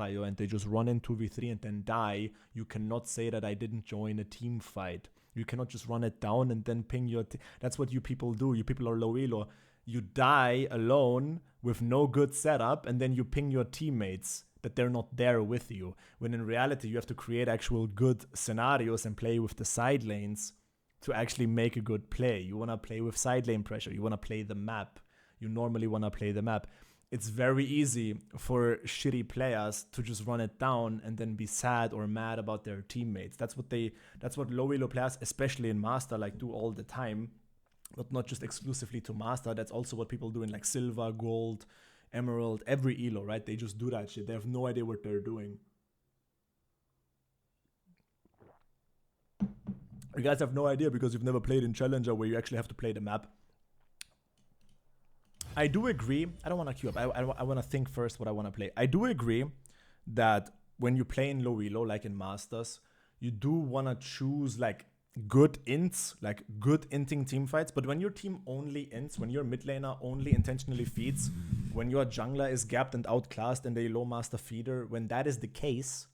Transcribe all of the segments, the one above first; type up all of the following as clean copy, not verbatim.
prio and they just run in 2v3 and then die, you cannot say that I didn't join a team fight. You cannot just run it down and then ping your that's what you people do. You people are low elo. You die alone with no good setup and then you ping your teammates that they're not there with you. When in reality, you have to create actual good scenarios and play with the side lanes to actually make a good play. You want to play with side lane pressure. You want to play the map. You normally want to play the map. It's very easy for shitty players to just run it down and then be sad or mad about their teammates. That's what low elo players, especially in Master, like do all the time. But not just exclusively to Master. That's also what people do in like Silver, Gold, Emerald, every elo, right? They just do that shit. They have no idea what they're doing. You guys have no idea because you've never played in Challenger where you actually have to play the map. I do agree. I don't want to queue up. I want to think first what I want to play. I do agree that when you play in low elo, like in Masters, you do want to choose like good ints, like good inting team fights. But when your team only ints, when your mid laner only intentionally feeds, when your jungler is gapped and outclassed and a low master feeder, when that is the case,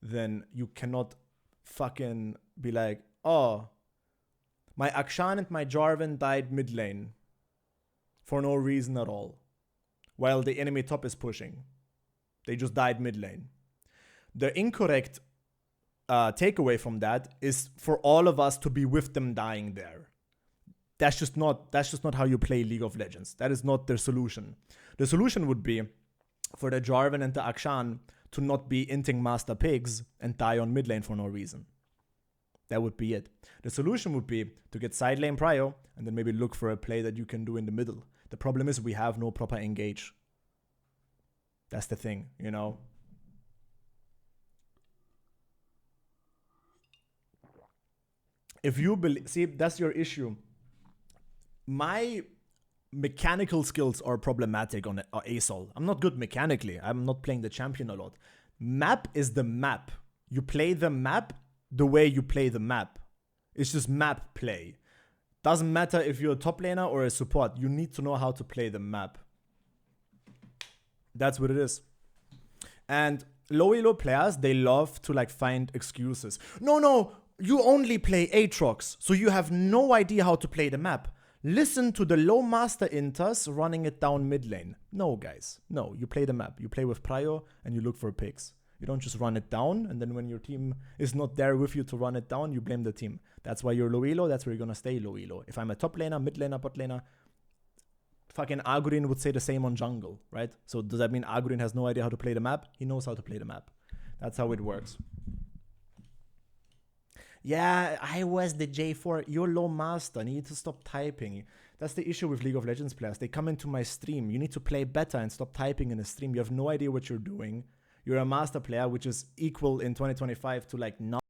then you cannot fucking be like, oh, my Akshan and my Jarvan died mid lane for no reason at all, while the enemy top is pushing. They just died mid lane. The incorrect takeaway from that is for all of us to be with them dying there. That's just not how you play League of Legends. That is not their solution. The solution would be for the Jarvan and the Akshan to not be inting master pigs and die on mid lane for no reason. That would be it. The solution would be to get side lane prio and then maybe look for a play that you can do in the middle. The problem is we have no proper engage. That's the thing, you know? If you believe, see, that's your issue. My mechanical skills are problematic on ASOL. I'm not good mechanically. I'm not playing the champion a lot. Map is the map. You play the map the way you play the map. It's just map play. Doesn't matter if you're a top laner or a support. You need to know how to play the map. That's what it is. And low elo players, they love to like find excuses. No, you only play Aatrox, so you have no idea how to play the map. Listen to the low master inters running it down mid lane. No, guys. No, you play the map. You play with prio and you look for picks. You don't just run it down, and then when your team is not there with you to run it down, you blame the team. That's why you're low elo, that's where you're gonna stay low elo. If I'm a top laner, mid laner, bot laner, fucking Agurin would say the same on jungle, right? So does that mean Agurin has no idea how to play the map? He knows how to play the map. That's how it works. Yeah, I was the J4. You're low master. You need to stop typing. That's the issue with League of Legends players. They come into my stream. You need to play better and stop typing in a stream. You have no idea what you're doing. You're a master player, which is equal in 2025 to like not